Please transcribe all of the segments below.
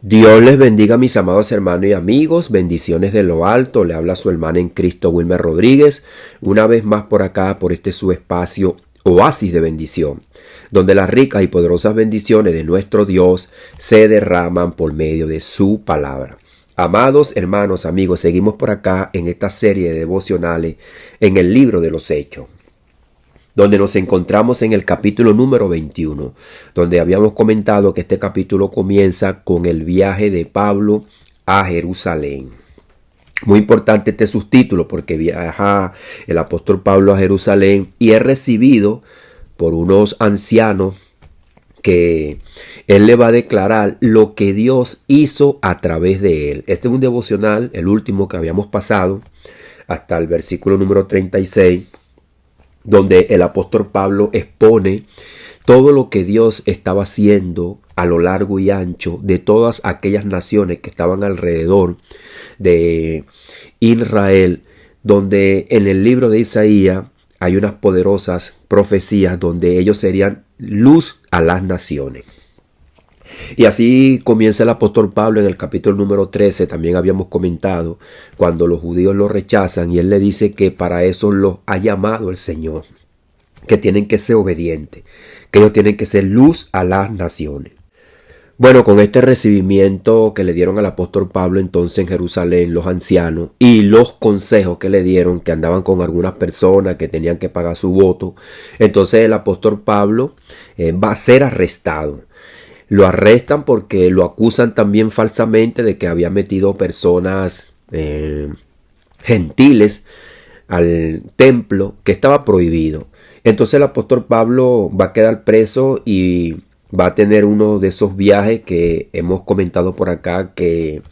Dios les bendiga, mis amados hermanos y amigos. Bendiciones de lo alto. Le habla su hermana en Cristo, Wilmer Rodríguez. Una vez más por acá, por este su espacio, Oasis de Bendición, donde las ricas y poderosas bendiciones de nuestro Dios se derraman por medio de su palabra. Amados hermanos, amigos, seguimos por acá en esta serie de devocionales en el libro de los Hechos, donde nos encontramos en el capítulo número 21, donde habíamos comentado que este capítulo comienza con el viaje de Pablo a Jerusalén. Muy importante este subtítulo porque viaja el apóstol Pablo a Jerusalén y es recibido por unos ancianos que él le va a declarar lo que Dios hizo a través de él. Este es un devocional, el último que habíamos pasado, hasta el versículo número 36, donde el apóstol Pablo expone todo lo que Dios estaba haciendo a lo largo y ancho de todas aquellas naciones que estaban alrededor de Israel, donde en el libro de Isaías hay unas poderosas profecías donde ellos serían luz a las naciones. Y así comienza el apóstol Pablo en el capítulo número 13, también habíamos comentado, cuando los judíos lo rechazan y él le dice que para eso los ha llamado el Señor, que tienen que ser obedientes, que ellos tienen que ser luz a las naciones. Bueno, con este recibimiento que le dieron al apóstol Pablo entonces en Jerusalén los ancianos y los consejos que le dieron, que andaban con algunas personas que tenían que pagar su voto, entonces el apóstol Pablo va a ser arrestado. Lo arrestan porque lo acusan también falsamente de que había metido personas gentiles al templo, que estaba prohibido. Entonces el apóstol Pablo va a quedar preso y va a tener uno de esos viajes que hemos comentado por acá, que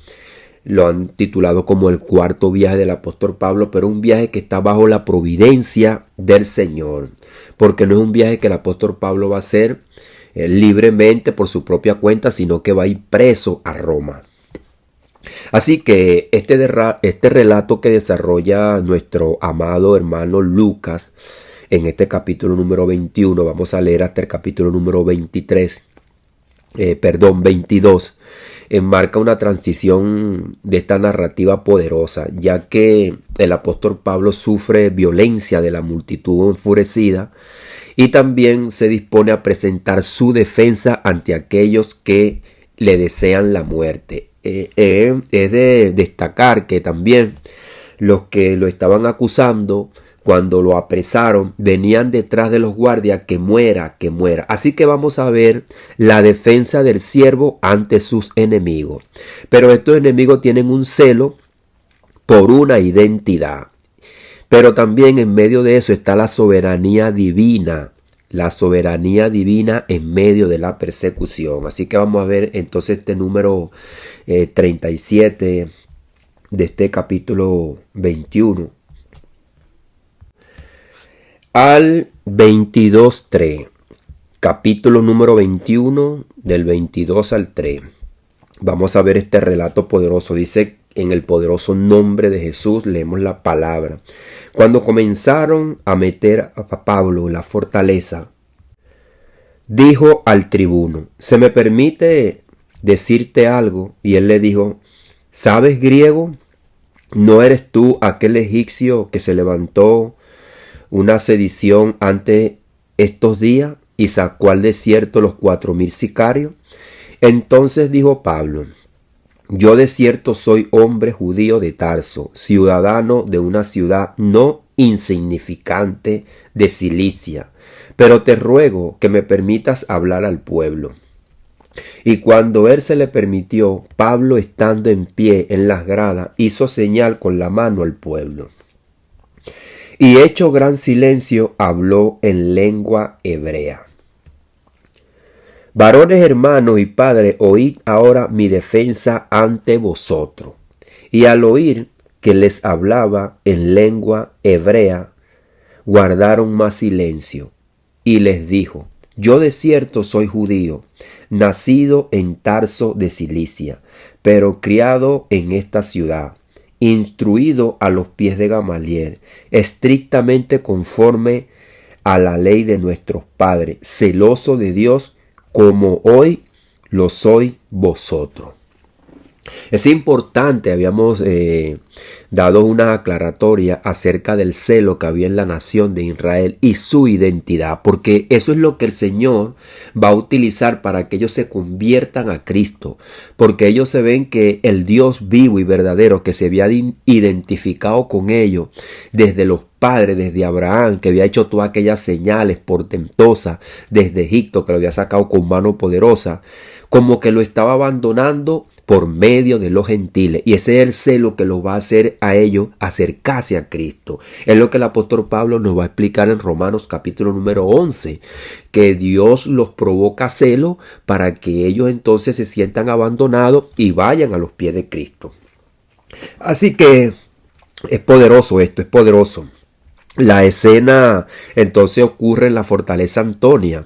lo han titulado como el cuarto viaje del apóstol Pablo, pero un viaje que está bajo la providencia del Señor, porque no es un viaje que el apóstol Pablo va a hacer libremente por su propia cuenta, sino que va a ir preso a Roma. Así que este relato que desarrolla nuestro amado hermano Lucas en este capítulo número 21, vamos a leer hasta el capítulo número 22, enmarca una transición de esta narrativa poderosa, ya que el apóstol Pablo sufre violencia de la multitud enfurecida y también se dispone a presentar su defensa ante aquellos que le desean la muerte. Es de destacar que también los que lo estaban acusando, cuando lo apresaron, venían detrás de los guardias: que muera, que muera. Así que vamos a ver la defensa del siervo ante sus enemigos. Pero estos enemigos tienen un celo por una identidad. Pero también en medio de eso está la soberanía divina. La soberanía divina en medio de la persecución. Así que vamos a ver entonces este número 37 de este capítulo 21 al 22:3. Capítulo número 21 del 22 al 3. Vamos a ver este relato poderoso. Dice: en el poderoso nombre de Jesús, leemos la palabra. Cuando comenzaron a meter a Pablo en la fortaleza, dijo al tribuno: ¿se me permite decirte algo? Y él le dijo: ¿sabes griego? ¿No eres tú aquel egipcio que se levantó una sedición ante estos días y sacó al desierto los 4,000 sicarios? Entonces dijo Pablo: yo de cierto soy hombre judío de Tarso, ciudadano de una ciudad no insignificante de Cilicia, pero te ruego que me permitas hablar al pueblo. Y cuando él se le permitió, Pablo, estando en pie en las gradas, hizo señal con la mano al pueblo. Y hecho gran silencio, habló en lengua hebrea: varones, hermanos y padres, oíd ahora mi defensa ante vosotros. Y al oír que les hablaba en lengua hebrea, guardaron más silencio. Y les dijo: yo de cierto soy judío, nacido en Tarso de Cilicia, pero criado en esta ciudad, instruido a los pies de Gamaliel, estrictamente conforme a la ley de nuestros padres, celoso de Dios, como hoy lo soy vosotros. Es importante, habíamos dado una aclaratoria acerca del celo que había en la nación de Israel y su identidad, porque eso es lo que el Señor va a utilizar para que ellos se conviertan a Cristo, porque ellos se ven que el Dios vivo y verdadero que se había identificado con ellos desde los padres, desde Abraham, que había hecho todas aquellas señales portentosas desde Egipto, que lo había sacado con mano poderosa, como que lo estaba abandonando por medio de los gentiles, y ese es el celo que los va a hacer a ellos acercarse a Cristo. Es lo que el apóstol Pablo nos va a explicar en Romanos capítulo número 11, que Dios los provoca a celo para que ellos entonces se sientan abandonados y vayan a los pies de Cristo. Así que es poderoso esto, es poderoso. La escena entonces ocurre en la fortaleza Antonia,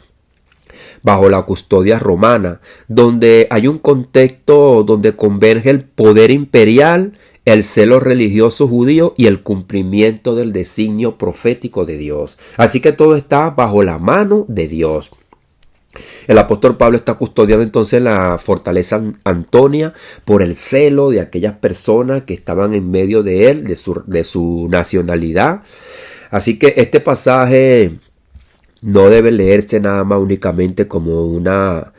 bajo la custodia romana, donde hay un contexto donde converge el poder imperial, el celo religioso judío y el cumplimiento del designio profético de Dios. Así que todo está bajo la mano de Dios. El apóstol Pablo está custodiando entonces la fortaleza Antonia por el celo de aquellas personas que estaban en medio de él, de su nacionalidad. Así que este pasaje no debe leerse nada más únicamente como una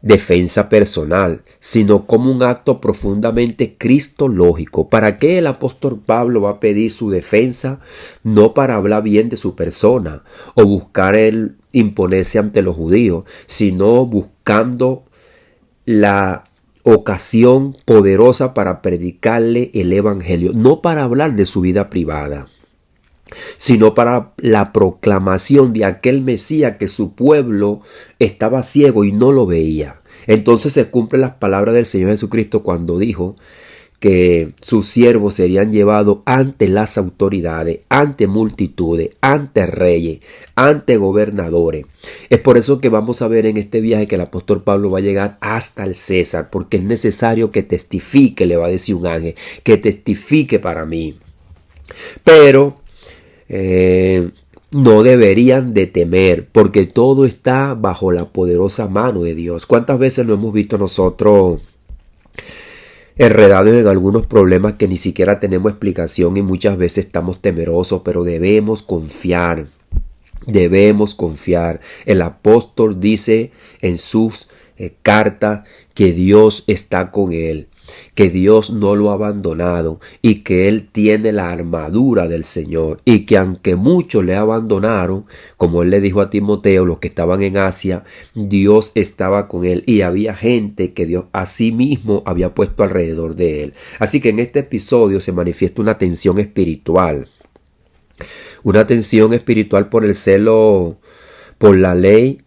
defensa personal, sino como un acto profundamente cristológico. ¿Para qué el apóstol Pablo va a pedir su defensa? No para hablar bien de su persona o buscar el imponerse ante los judíos, sino buscando la ocasión poderosa para predicarle el evangelio, no para hablar de su vida privada, sino para la proclamación de aquel Mesías que su pueblo estaba ciego y no lo veía. Entonces se cumplen las palabras del Señor Jesucristo cuando dijo que sus siervos serían llevados ante las autoridades, ante multitudes, ante reyes, ante gobernadores. Es por eso que vamos a ver en este viaje que el apóstol Pablo va a llegar hasta el César, porque es necesario que testifique, le va a decir un ángel, que testifique para mí. Pero no deberían de temer, porque todo está bajo la poderosa mano de Dios. ¿Cuántas veces lo hemos visto nosotros enredados en algunos problemas que ni siquiera tenemos explicación y muchas veces estamos temerosos? Pero debemos confiar. Debemos confiar. El apóstol dice en sus cartas que Dios está con él, que Dios no lo ha abandonado y que él tiene la armadura del Señor, y que aunque muchos le abandonaron, como él le dijo a Timoteo, los que estaban en Asia, Dios estaba con él y había gente que Dios a sí mismo había puesto alrededor de él. Así que en este episodio se manifiesta una tensión espiritual. Una tensión espiritual por el celo, por la ley,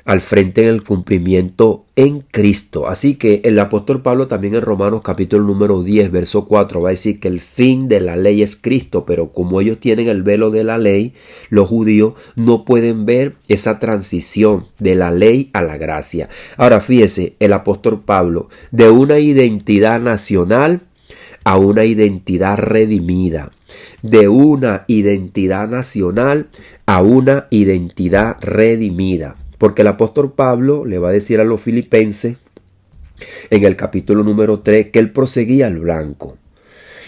al frente en el cumplimiento en Cristo. Así que el apóstol Pablo también en Romanos capítulo número 10, verso 4 va a decir que el fin de la ley es Cristo, pero como ellos tienen el velo de la ley, los judíos no pueden ver esa transición de la ley a la gracia. Ahora fíjese, el apóstol Pablo, de una identidad nacional a una identidad redimida, de una identidad nacional a una identidad redimida. Porque el apóstol Pablo le va a decir a los filipenses en el capítulo número 3 que él proseguía al blanco.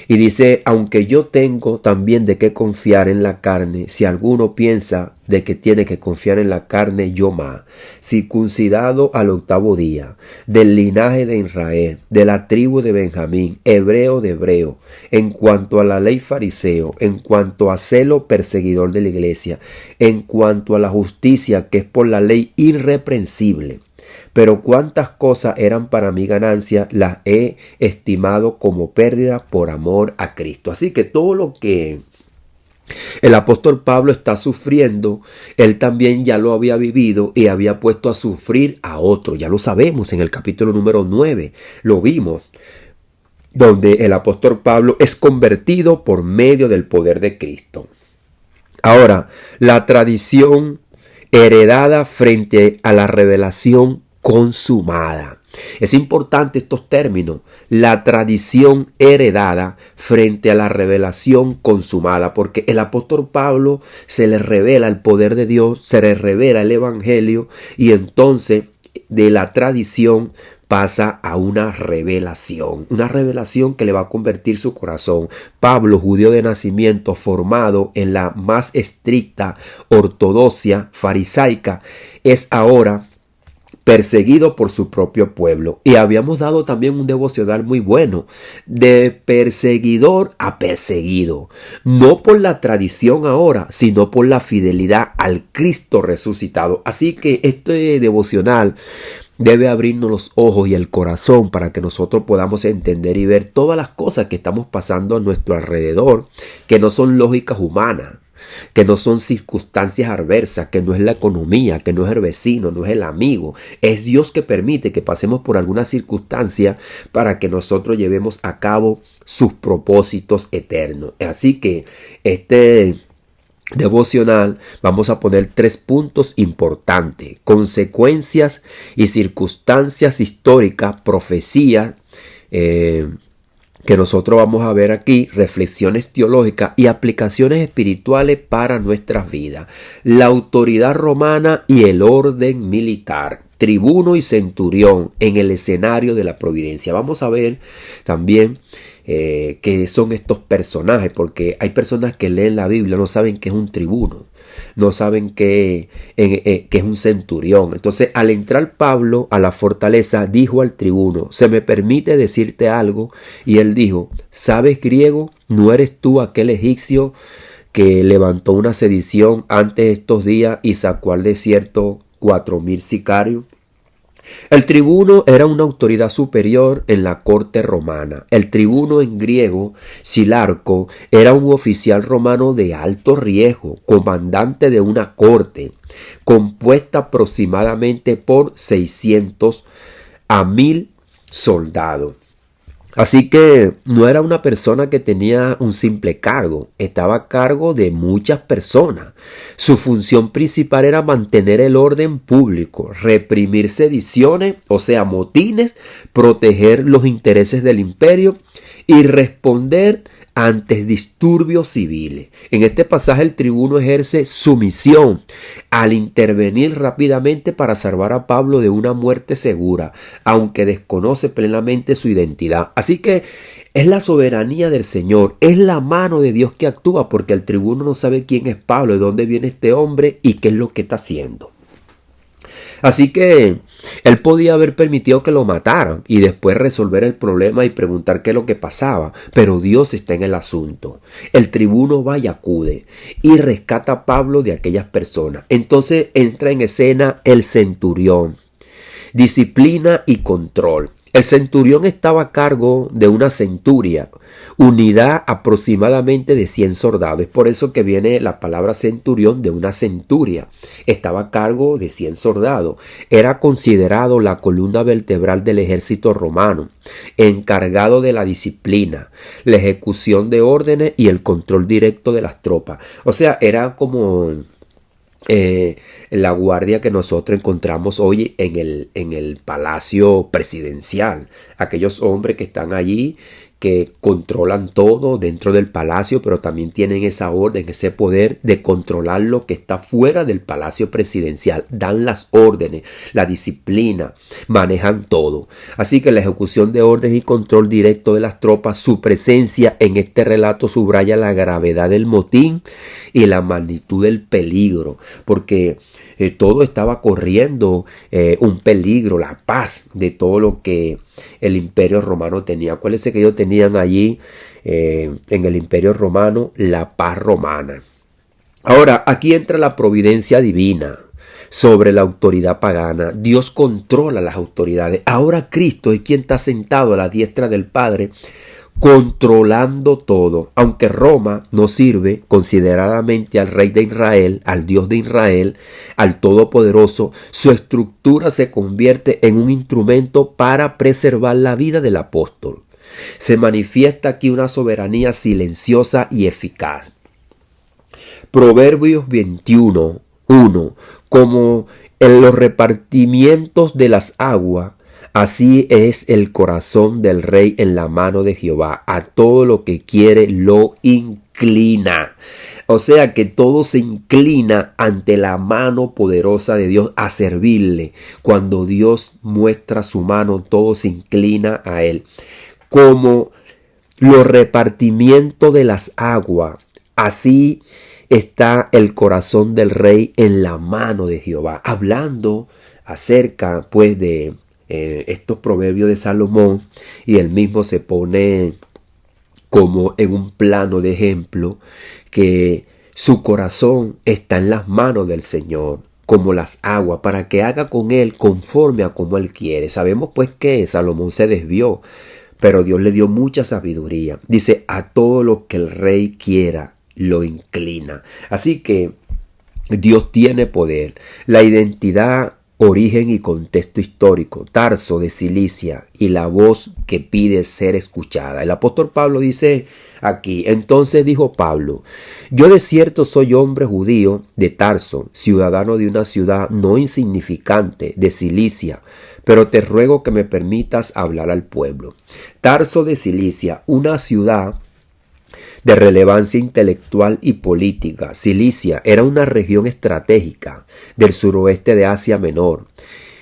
Y dice, aunque yo tengo también de qué confiar en la carne, si alguno piensa de que tiene que confiar en la carne, yo más, circuncidado al 8º día, del linaje de Israel, de la tribu de Benjamín, hebreo de hebreo, en cuanto a la ley fariseo, en cuanto a celo perseguidor de la iglesia, en cuanto a la justicia que es por la ley irreprensible. Pero cuántas cosas eran para mi ganancia, las he estimado como pérdida por amor a Cristo. Así que todo lo que el apóstol Pablo está sufriendo, él también ya lo había vivido y había puesto a sufrir a otro. Ya lo sabemos en el capítulo número 9, lo vimos, donde el apóstol Pablo es convertido por medio del poder de Cristo. Ahora, la tradición heredada frente a la revelación consumada. Es importante estos términos, la tradición heredada frente a la revelación consumada, porque el apóstol Pablo se le revela el poder de Dios, se le revela el evangelio, y entonces de la tradición pasa a una revelación que le va a convertir su corazón. Pablo, judío de nacimiento, formado en la más estricta ortodoxia farisaica, es ahora perseguido por su propio pueblo. Y habíamos dado también un devocional muy bueno, de perseguidor a perseguido, no por la tradición ahora, sino por la fidelidad al Cristo resucitado. Así que este devocional debe abrirnos los ojos y el corazón para que nosotros podamos entender y ver todas las cosas que estamos pasando a nuestro alrededor, que no son lógicas humanas, que no son circunstancias adversas, que no es la economía, que no es el vecino, no es el amigo. Es Dios que permite que pasemos por alguna circunstancia para que nosotros llevemos a cabo sus propósitos eternos. Así que este devocional vamos a poner 3 puntos importantes: consecuencias y circunstancias históricas, profecías, que nosotros vamos a ver aquí, reflexiones teológicas y aplicaciones espirituales para nuestras vidas. La autoridad romana y el orden militar, tribuno y centurión en el escenario de la providencia. Vamos a ver también qué son estos personajes, porque hay personas que leen la Biblia, no saben qué es un tribuno, no saben qué es un centurión. Entonces, al entrar Pablo a la fortaleza, dijo al tribuno: ¿se me permite decirte algo? Y él dijo: ¿sabes griego? ¿No eres tú aquel egipcio que levantó una sedición antes de estos días y sacó al desierto 4,000 sicarios? El tribuno era una autoridad superior en la corte romana. El tribuno, en griego, silarco, era un oficial romano de alto riesgo, comandante de una corte, compuesta aproximadamente por 600 a 1,000 soldados. Así que no era una persona que tenía un simple cargo, estaba a cargo de muchas personas. Su función principal era mantener el orden público, reprimir sediciones, o sea, motines, proteger los intereses del imperio y responder ante disturbios civiles. En este pasaje el tribuno ejerce su misión al intervenir rápidamente para salvar a Pablo de una muerte segura, aunque desconoce plenamente su identidad. Así que es la soberanía del Señor, es la mano de Dios que actúa, porque el tribuno no sabe quién es Pablo, de dónde viene este hombre y qué es lo que está haciendo. Así que él podía haber permitido que lo mataran y después resolver el problema y preguntar qué es lo que pasaba, pero Dios está en el asunto. El tribuno va y acude y rescata a Pablo de aquellas personas. Entonces entra en escena el centurión, disciplina y control. El centurión estaba a cargo de una centuria, unidad aproximadamente de 100 soldados. Es por eso que viene la palabra centurión, de una centuria. Estaba a cargo de 100 soldados. Era considerado la columna vertebral del ejército romano, encargado de la disciplina, la ejecución de órdenes y el control directo de las tropas. O sea, era como la guardia que nosotros encontramos hoy en el palacio presidencial. Aquellos hombres que están allí, que controlan todo dentro del palacio, pero también tienen esa orden, ese poder de controlar lo que está fuera del palacio presidencial. Dan las órdenes, la disciplina, manejan todo. Así que la ejecución de órdenes y control directo de las tropas, su presencia en este relato subraya la gravedad del motín y la magnitud del peligro, porque todo estaba corriendo un peligro, la paz de todo lo que el imperio romano tenía. Acuérdense que ellos tenían allí en el imperio romano la paz romana. Ahora, aquí entra la providencia divina sobre la autoridad pagana. Dios controla las autoridades. Ahora Cristo es quien está sentado a la diestra del Padre, controlando todo. Aunque Roma no sirve consideradamente al rey de Israel, al Dios de Israel, al Todopoderoso, su estructura se convierte en un instrumento para preservar la vida del apóstol. Se manifiesta aquí una soberanía silenciosa y eficaz. Proverbios 21:1: como en los repartimientos de las aguas, así es el corazón del rey en la mano de Jehová. A todo lo que quiere lo inclina. O sea que todo se inclina ante la mano poderosa de Dios a servirle. Cuando Dios muestra su mano, todo se inclina a Él. Como los repartimientos de las aguas, así está el corazón del rey en la mano de Jehová. Hablando acerca pues de estos proverbios de Salomón, y él mismo se pone como en un plano de ejemplo que su corazón está en las manos del Señor, como las aguas, para que haga con él conforme a como él quiere. Sabemos pues que Salomón se desvió, pero Dios le dio mucha sabiduría. Dice, a todo lo que el rey quiera, lo inclina. Así que Dios tiene poder. La identidad, origen y contexto histórico, Tarso de Cilicia y la voz que pide ser escuchada. El apóstol Pablo dice aquí, entonces dijo Pablo, yo de cierto soy hombre judío de Tarso, ciudadano de una ciudad no insignificante de Cilicia, pero te ruego que me permitas hablar al pueblo. Tarso de Cilicia, una ciudad de relevancia intelectual y política. Cilicia era una región estratégica del suroeste de Asia Menor,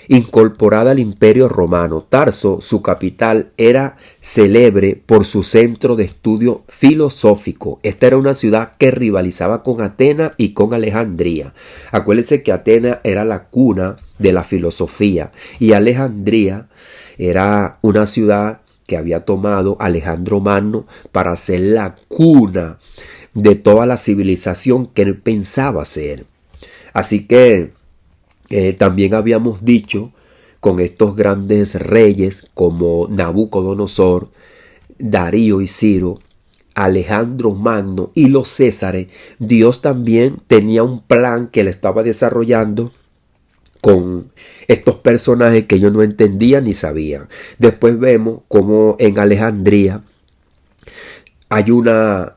incorporada al Imperio Romano. Tarso, su capital, era célebre por su centro de estudio filosófico. Esta era una ciudad que rivalizaba con Atenas y con Alejandría. Acuérdense que Atenas era la cuna de la filosofía y Alejandría era una ciudad que había tomado Alejandro Magno para ser la cuna de toda la civilización que él pensaba ser. Así que también habíamos dicho con estos grandes reyes como Nabucodonosor, Darío y Ciro, Alejandro Magno y los Césares, Dios también tenía un plan que él estaba desarrollando con estos personajes que ellos no entendían ni sabían. Después vemos como en Alejandría hay una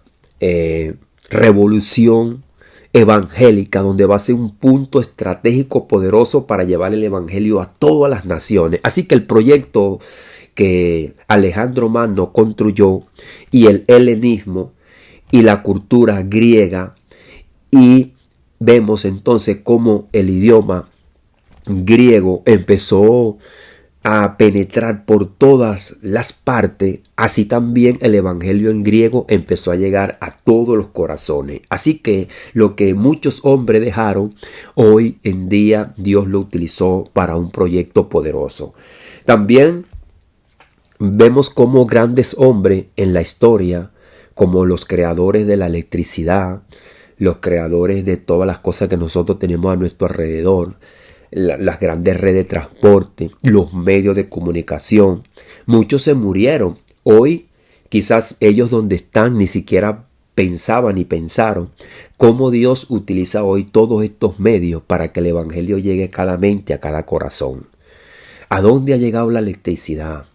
revolución evangélica donde va a ser un punto estratégico poderoso para llevar el evangelio a todas las naciones. Así que el proyecto que Alejandro Magno construyó y el helenismo y la cultura griega, y vemos entonces cómo el idioma griego empezó a penetrar por todas las partes, así también el evangelio en griego empezó a llegar a todos los corazones. Así que lo que muchos hombres dejaron, hoy en día Dios lo utilizó para un proyecto poderoso. También vemos como grandes hombres en la historia, como los creadores de la electricidad, los creadores de todas las cosas que nosotros tenemos a nuestro alrededor, las grandes redes de transporte, los medios de comunicación. Muchos se murieron. Hoy quizás ellos donde están ni siquiera pensaban ni pensaron cómo Dios utiliza hoy todos estos medios para que el evangelio llegue a cada mente, a cada corazón. ¿A dónde ha llegado la electricidad?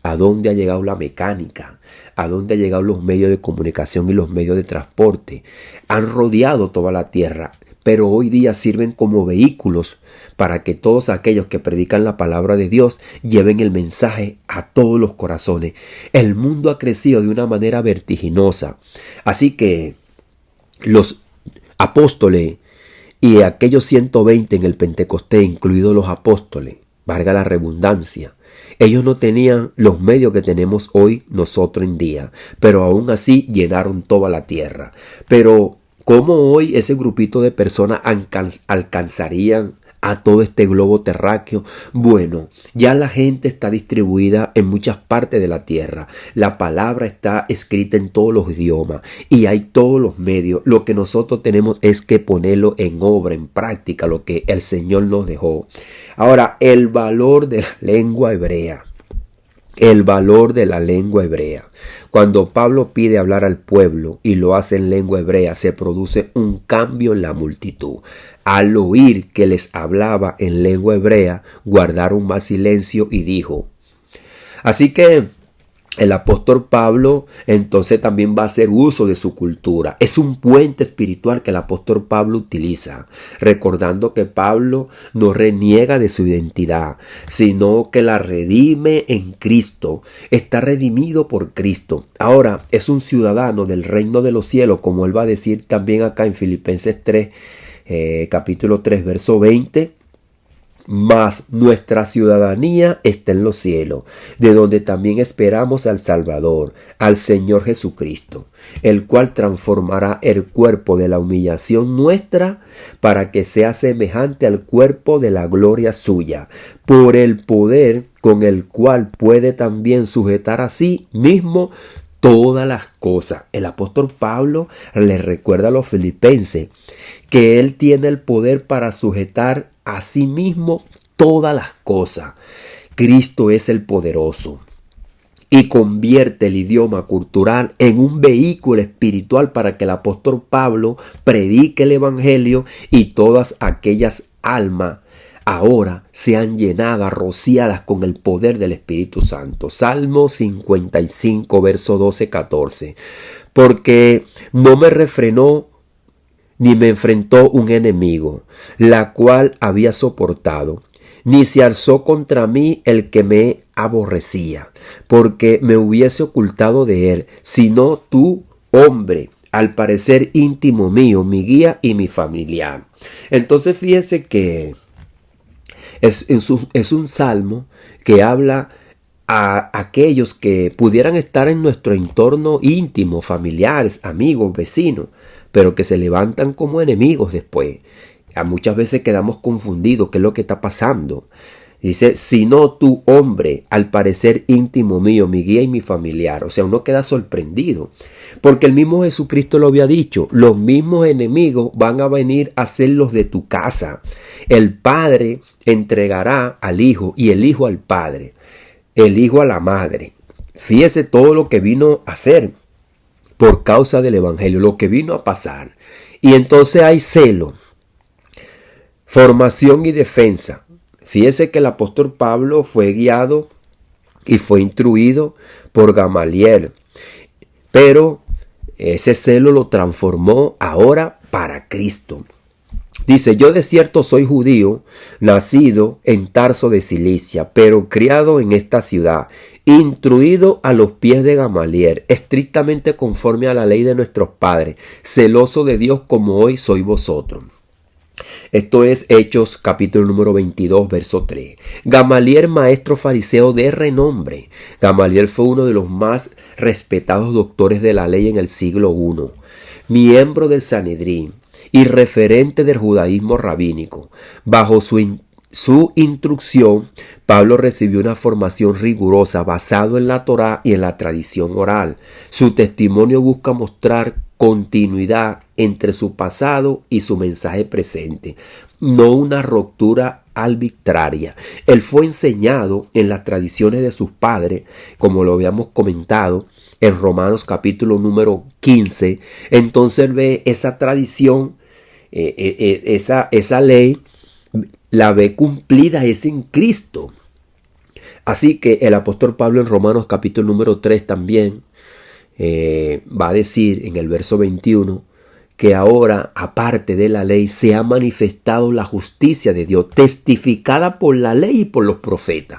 ¿A dónde ha llegado la mecánica? ¿A dónde han llegado los medios de comunicación y los medios de transporte? Han rodeado toda la tierra, pero hoy día sirven como vehículos para que todos aquellos que predican la palabra de Dios lleven el mensaje a todos los corazones. El mundo ha crecido de una manera vertiginosa. Así que los apóstoles y aquellos 120 en el Pentecostés, incluidos los apóstoles, valga la redundancia, ellos no tenían los medios que tenemos hoy nosotros en día, pero aún así llenaron toda la tierra. Pero ¿cómo hoy ese grupito de personas alcanzarían a todo este globo terráqueo? Bueno, ya la gente está distribuida en muchas partes de la tierra. La palabra está escrita en todos los idiomas y hay todos los medios. Lo que nosotros tenemos es que ponerlo en obra, en práctica, lo que el Señor nos dejó. Ahora, el valor de la lengua hebrea. El valor de la lengua hebrea. Cuando Pablo pide hablar al pueblo y lo hace en lengua hebrea, se produce un cambio en la multitud. Al oír que les hablaba en lengua hebrea, guardaron más silencio y dijo. Así que El apóstol Pablo entonces también va a hacer uso de su cultura. Es un puente espiritual que el apóstol Pablo utiliza, recordando que Pablo no reniega de su identidad, sino que la redime en Cristo. Está redimido por Cristo. Ahora es un ciudadano del reino de los cielos, como él va a decir también acá en Filipenses 3, capítulo 3, verso 20. Mas nuestra ciudadanía está en los cielos, de donde también esperamos al Salvador, al Señor Jesucristo, el cual transformará el cuerpo de la humillación nuestra para que sea semejante al cuerpo de la gloria suya, por el poder con el cual puede también sujetar a sí mismo todas las cosas. El apóstol Pablo le recuerda a los filipenses que él tiene el poder para sujetar a sí mismo todas las cosas. Cristo es el poderoso y convierte el idioma cultural en un vehículo espiritual para que el apóstol Pablo predique el evangelio y todas aquellas almas ahora sean llenadas, rociadas con el poder del Espíritu Santo. Salmo 55, verso 12-14. Porque no me refrenó ni me enfrentó un enemigo, la cual había soportado, ni se alzó contra mí el que me aborrecía, porque me hubiese ocultado de él, sino tú, hombre, al parecer íntimo mío, mi guía y mi familiar. Entonces fíjese que es un salmo que habla a aquellos que pudieran estar en nuestro entorno íntimo, familiares, amigos, vecinos, pero que se levantan como enemigos después. Muchas veces quedamos confundidos, ¿qué es lo que está pasando? Dice, sino tú, hombre, al parecer íntimo mío, mi guía y mi familiar. O sea, uno queda sorprendido, porque el mismo Jesucristo lo había dicho, los mismos enemigos van a venir a ser los de tu casa. El Padre entregará al Hijo y el Hijo al Padre, el Hijo a la Madre. Fíjese todo lo que vino a hacer por causa del Evangelio, lo que vino a pasar. Y entonces hay celo, formación y defensa. Fíjese que el apóstol Pablo fue guiado y fue instruido por Gamaliel, pero ese celo lo transformó ahora para Cristo. Dice, yo de cierto soy judío, nacido en Tarso de Cilicia, pero criado en esta ciudad, instruido a los pies de Gamaliel, estrictamente conforme a la ley de nuestros padres, celoso de Dios como hoy sois vosotros. Esto es Hechos capítulo número 22, verso 3. Gamaliel, maestro fariseo de renombre. Gamaliel fue uno de los más respetados doctores de la ley en el siglo I, miembro del Sanedrín y referente del judaísmo rabínico. Bajo su instrucción, Pablo recibió una formación rigurosa basado en la Torá y en la tradición oral. Su testimonio busca mostrar continuidad entre su pasado y su mensaje presente, no una ruptura arbitraria. Él fue enseñado en las tradiciones de sus padres, como lo habíamos comentado en Romanos capítulo número 15. Entonces él ve esa tradición, esa ley, la ve cumplida es en Cristo. Así que el apóstol Pablo en Romanos capítulo número 3 también va a decir en el verso 21 que ahora, aparte de la ley, se ha manifestado la justicia de Dios, testificada por la ley y por los profetas.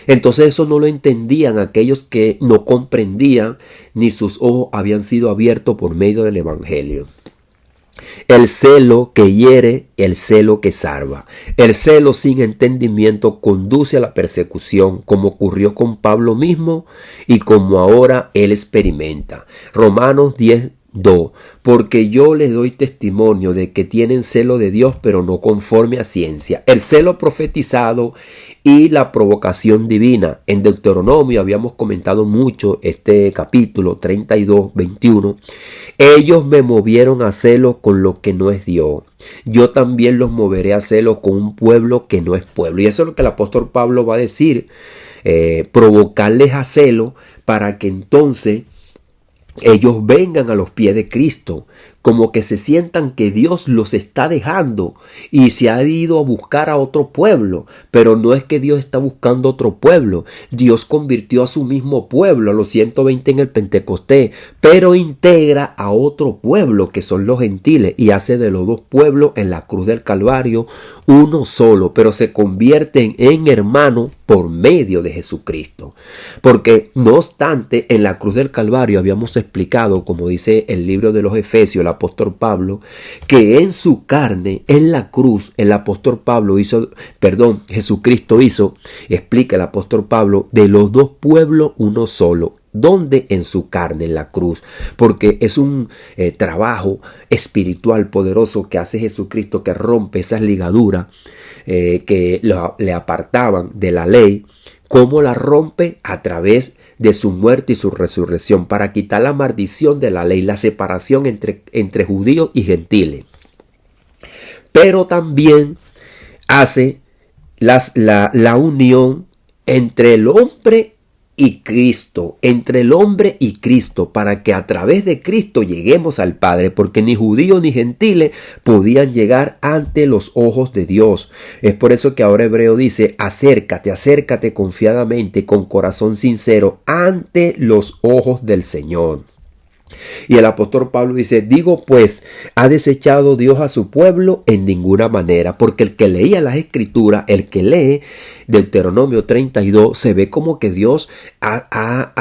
Entonces eso no lo entendían aquellos que no comprendían, ni sus ojos habían sido abiertos por medio del Evangelio. El celo que hiere, el celo que salva. El celo sin entendimiento conduce a la persecución, como ocurrió con Pablo mismo y como ahora él experimenta. Romanos 10:2. Porque yo les doy testimonio de que tienen celo de Dios, pero no conforme a ciencia. El celo profetizado y la provocación divina. En Deuteronomio habíamos comentado mucho este capítulo 32:21. Ellos me movieron a celo con lo que no es Dios. Yo también los moveré a celo con un pueblo que no es pueblo. Y eso es lo que el apóstol Pablo va a decir. Provocarles a celo para que entonces ellos vengan a los pies de Cristo como que se sientan que Dios los está dejando y se ha ido a buscar a otro pueblo. Pero no es que Dios está buscando otro pueblo. Dios convirtió a su mismo pueblo, a los 120 en el Pentecostés, pero integra a otro pueblo que son los gentiles y hace de los dos pueblos en la cruz del Calvario uno solo, pero se convierten en hermanos por medio de Jesucristo. Porque no obstante, en la cruz del Calvario habíamos explicado, como dice el libro de los Efesios, el apóstol Pablo, que en su carne, en la cruz, Jesucristo hizo, explica el apóstol Pablo, de los dos pueblos uno solo. ¿Dónde? En su carne, en la cruz, porque es un trabajo espiritual poderoso que hace Jesucristo, que rompe esas ligaduras que le apartaban de la ley. ¿Cómo la rompe? A través de su muerte y su resurrección, para quitar la maldición de la ley, la separación entre judíos y gentiles. Pero también hace la unión entre el hombre y Cristo, entre el hombre y Cristo, para que a través de Cristo lleguemos al Padre, porque ni judíos ni gentiles podían llegar ante los ojos de Dios. Es por eso que ahora Hebreo dice: acércate confiadamente, con corazón sincero, ante los ojos del Señor. Y el apóstol Pablo dice: digo pues, ¿ha desechado Dios a su pueblo? En ninguna manera, porque el que leía las escrituras, el que lee Deuteronomio 32, se ve como que Dios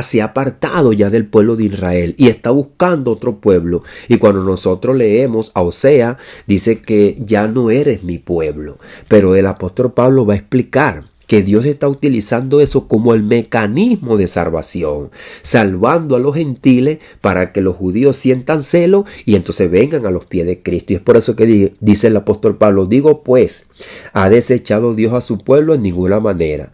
se ha apartado ya del pueblo de Israel y está buscando otro pueblo. Y cuando nosotros leemos a Osea, dice que ya no eres mi pueblo, pero el apóstol Pablo va a explicar que Dios está utilizando eso como el mecanismo de salvación, salvando a los gentiles para que los judíos sientan celo y entonces vengan a los pies de Cristo. Y es por eso que dice el apóstol Pablo: digo pues, ¿ha desechado Dios a su pueblo? En ninguna manera,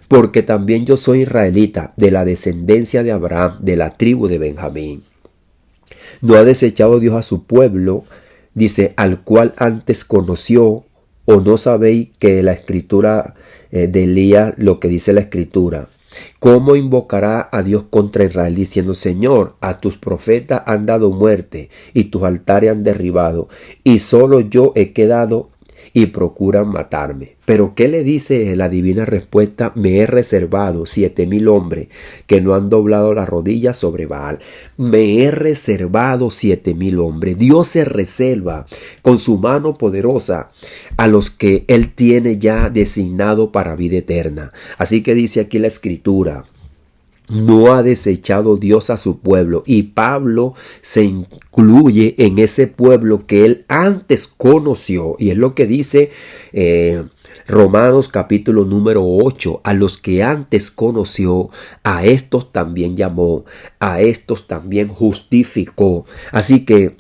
porque también yo soy israelita, de la descendencia de Abraham, de la tribu de Benjamín. No ha desechado Dios a su pueblo, dice, al cual antes conoció. ¿O no sabéis que la escritura de Elías, lo que dice la escritura? ¿Cómo invocará a Dios contra Israel diciendo: Señor, a tus profetas han dado muerte y tus altares han derribado, y solo yo he quedado y procuran matarme? Pero ¿qué le dice la divina respuesta? Me he reservado 7,000 hombres que no han doblado la rodilla sobre Baal. Me he reservado 7,000 hombres. Dios se reserva con su mano poderosa a los que Él tiene ya designado para vida eterna. Así que dice aquí la escritura: no ha desechado Dios a su pueblo. Y Pablo se incluye en ese pueblo que él antes conoció. Y es lo que dice Romanos capítulo número 8. A los que antes conoció, a estos también llamó, a estos también justificó. Así que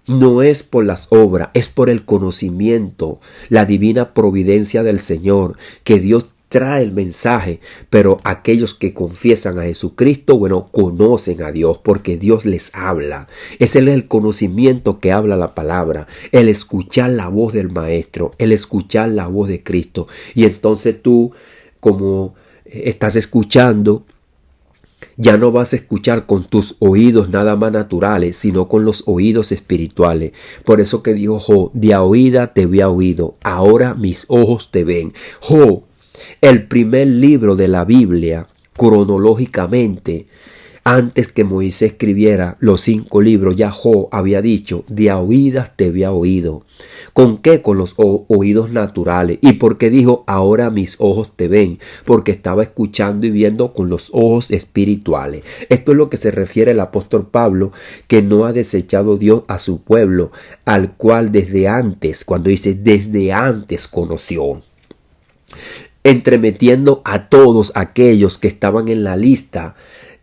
no es por las obras, es por el conocimiento, la divina providencia del Señor, que Dios trae el mensaje. Pero aquellos que confiesan a Jesucristo, conocen a Dios, porque Dios les habla. Ese es el conocimiento que habla la palabra, el escuchar la voz del Maestro, el escuchar la voz de Cristo. Y entonces tú, como estás escuchando, ya no vas a escuchar con tus oídos nada más naturales, sino con los oídos espirituales. Por eso que dijo Job: de a oída te había oído, ahora mis ojos te ven. Job, el primer libro de la Biblia, cronológicamente, antes que Moisés escribiera los 5 libros, ya Job había dicho: de a oídas te había oído. ¿Con qué? Con los oídos naturales. ¿Y por qué dijo ahora mis ojos te ven? Porque estaba escuchando y viendo con los ojos espirituales. Esto es lo que se refiere el apóstol Pablo, que no ha desechado Dios a su pueblo, al cual desde antes, cuando dice desde antes conoció, entremetiendo a todos aquellos que estaban en la lista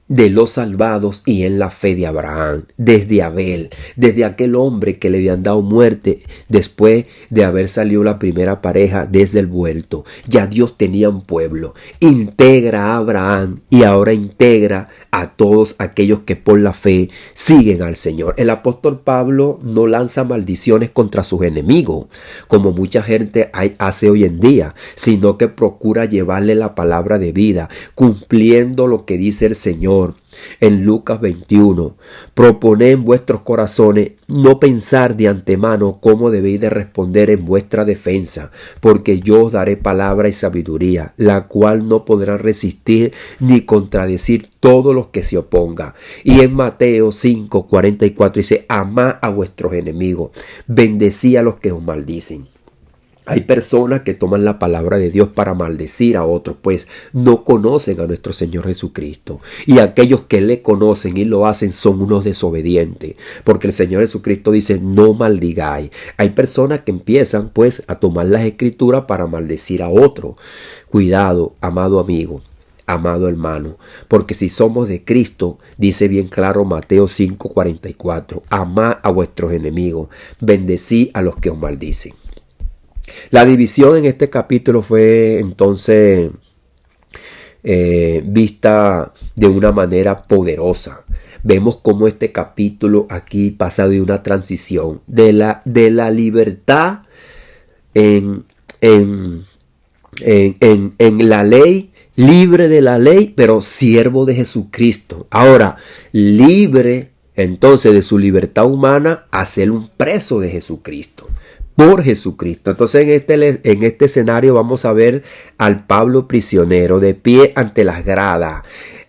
de los salvados y en la fe de Abraham, desde Abel, desde aquel hombre que le habían dado muerte después de haber salido la primera pareja desde el vuelto. Ya Dios tenía un pueblo. Integra a Abraham y ahora integra a todos aquellos que por la fe siguen al Señor. El apóstol Pablo no lanza maldiciones contra sus enemigos, como mucha gente hace hoy en día, sino que procura llevarle la palabra de vida, cumpliendo lo que dice el Señor. Señor en Lucas 21. Proponed en vuestros corazones no pensar de antemano cómo debéis de responder en vuestra defensa, porque yo os daré palabra y sabiduría, la cual no podrán resistir ni contradecir todos los que se opongan. Y en Mateo 5:44 dice: amad a vuestros enemigos, bendecid a los que os maldicen. Hay personas que toman la palabra de Dios para maldecir a otros, pues no conocen a nuestro Señor Jesucristo. Y aquellos que le conocen y lo hacen son unos desobedientes, porque el Señor Jesucristo dice: no maldigáis. Hay personas que empiezan pues a tomar las escrituras para maldecir a otros. Cuidado, amado amigo, amado hermano, porque si somos de Cristo, dice bien claro Mateo 5:44, amad a vuestros enemigos, bendecid a los que os maldicen. La división en este capítulo fue entonces vista de una manera poderosa. Vemos cómo este capítulo aquí pasa de una transición de la libertad en la ley, libre de la ley, pero siervo de Jesucristo. Ahora, libre entonces de su libertad humana a ser un preso de Jesucristo. Por Jesucristo. Entonces en este escenario vamos a ver al Pablo prisionero de pie ante las gradas,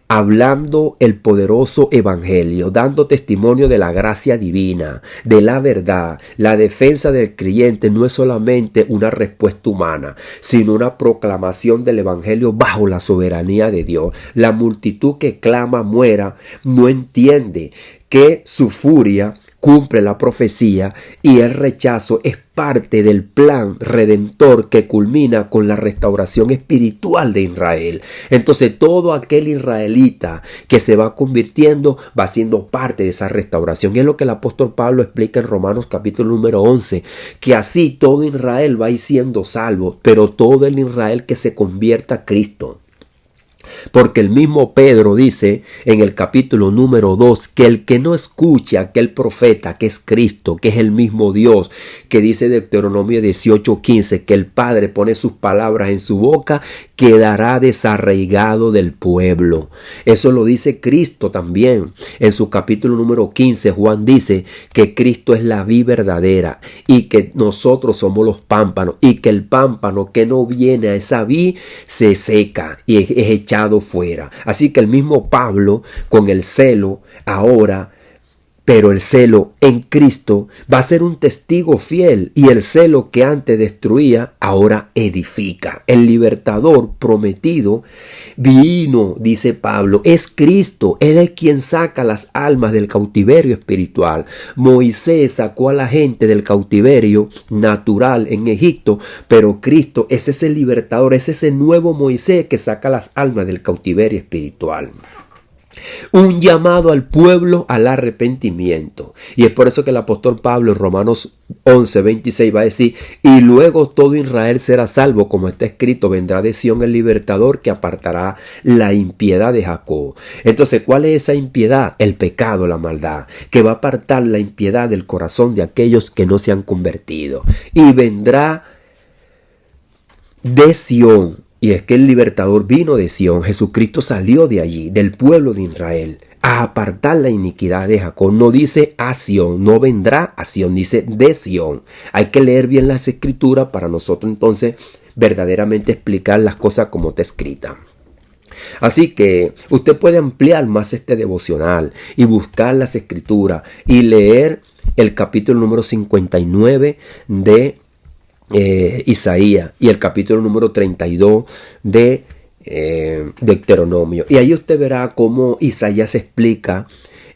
hablando el poderoso evangelio, dando testimonio de la gracia divina, de la verdad. La defensa del creyente no es solamente una respuesta humana, sino una proclamación del evangelio bajo la soberanía de Dios. La multitud que clama muera no entiende que su furia cumple la profecía y el rechazo es parte del plan redentor que culmina con la restauración espiritual de Israel. Entonces todo aquel israelita que se va convirtiendo va siendo parte de esa restauración. Y es lo que el apóstol Pablo explica en Romanos capítulo número 11, que así todo Israel va a ir siendo salvo, pero todo el Israel que se convierta a Cristo. Porque el mismo Pedro dice en el capítulo número 2 que el que no escuche a aquel profeta que es Cristo, que es el mismo Dios, que dice Deuteronomio 18:15 que el Padre pone sus palabras en su boca, quedará desarraigado del pueblo. Eso lo dice Cristo también. En su capítulo número 15 Juan dice que Cristo es la vid verdadera y que nosotros somos los pámpanos, y que el pámpano que no viene a esa vid se seca y es echado fuera. Así que el mismo Pablo, con el celo ahora, pero el celo en Cristo, va a ser un testigo fiel, y el celo que antes destruía ahora edifica. El libertador prometido vino, dice Pablo, es Cristo. Él es quien saca las almas del cautiverio espiritual. Moisés sacó a la gente del cautiverio natural en Egipto, pero Cristo es ese libertador, es ese nuevo Moisés que saca las almas del cautiverio espiritual. Un llamado al pueblo al arrepentimiento. Y es por eso que el apóstol Pablo en Romanos 11:26 va a decir: y luego todo Israel será salvo, como está escrito, vendrá de Sión el libertador que apartará la impiedad de Jacob. Entonces, ¿cuál es esa impiedad? El pecado, la maldad, que va a apartar la impiedad del corazón de aquellos que no se han convertido. Y vendrá de Sión. Y es que el libertador vino de Sión. Jesucristo salió de allí, del pueblo de Israel, a apartar la iniquidad de Jacob. No dice a Sión, no vendrá a Sión, dice de Sión. Hay que leer bien las escrituras para nosotros entonces verdaderamente explicar las cosas como está escrita. Así que usted puede ampliar más este devocional y buscar las escrituras y leer el capítulo número 59 de Isaías y el capítulo número 32 de Deuteronomio. Y ahí usted verá cómo Isaías explica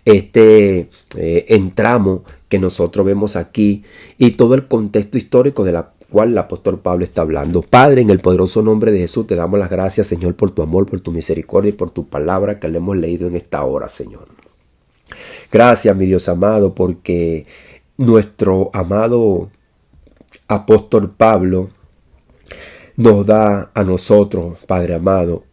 este entramo que nosotros vemos aquí y todo el contexto histórico de la cual el apóstol Pablo está hablando. Padre, en el poderoso nombre de Jesús te damos las gracias, Señor, por tu amor, por tu misericordia y por tu palabra que le hemos leído en esta hora, Señor. Gracias, mi Dios amado, porque nuestro amado apóstol Pablo nos da a nosotros, Padre amado,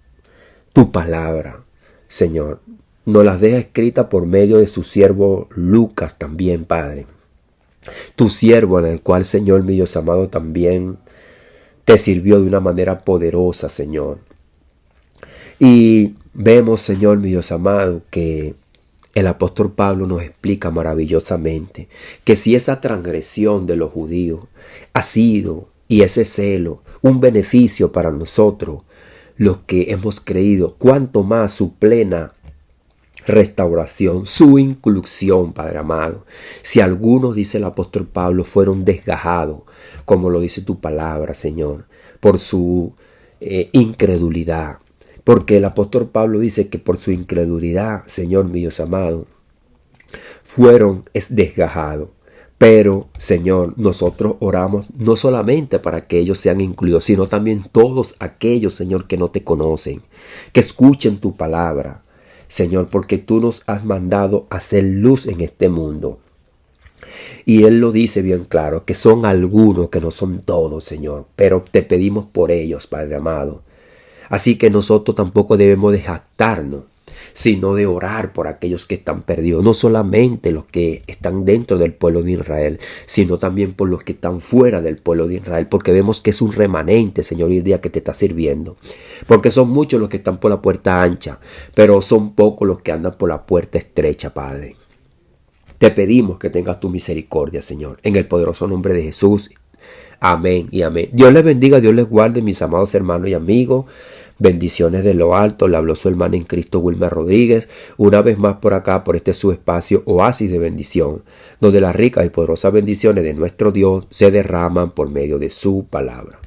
tu palabra, Señor. Nos las deja escrita por medio de su siervo Lucas también, Padre. Tu siervo en el cual, Señor, mi Dios amado, también te sirvió de una manera poderosa, Señor. Y Vemos, Señor mi Dios amado, que el apóstol Pablo nos explica maravillosamente que si esa transgresión de los judíos ha sido, y ese celo, un beneficio para nosotros, los que hemos creído, cuanto más su plena restauración, su inclusión, Padre amado. Si algunos, dice el apóstol Pablo, fueron desgajados, como lo dice tu palabra, Señor, por su incredulidad. Porque el apóstol Pablo dice que por su incredulidad, Señor mi Dios amado, fueron desgajados. Pero, Señor, nosotros oramos no solamente para que ellos sean incluidos, sino también todos aquellos, Señor, que no te conocen, que escuchen tu palabra, Señor, porque tú nos has mandado a hacer luz en este mundo. Y Él lo dice bien claro, que son algunos, que no son todos, Señor, pero te pedimos por ellos, Padre amado. Así que nosotros tampoco debemos de jactarnos, sino de orar por aquellos que están perdidos, no solamente los que están dentro del pueblo de Israel, sino también por los que están fuera del pueblo de Israel, porque vemos que es un remanente, Señor, hoy día que te está sirviendo, porque son muchos los que están por la puerta ancha, pero son pocos los que andan por la puerta estrecha, Padre. Te pedimos que tengas tu misericordia, Señor, en el poderoso nombre de Jesús. Amén y amén. Dios les bendiga, Dios les guarde, mis amados hermanos y amigos. Bendiciones de lo alto. Le habló su hermana en Cristo, Wilmer Rodríguez, una vez más por acá, por este su espacio Oasis de Bendición, donde las ricas y poderosas bendiciones de nuestro Dios se derraman por medio de su palabra.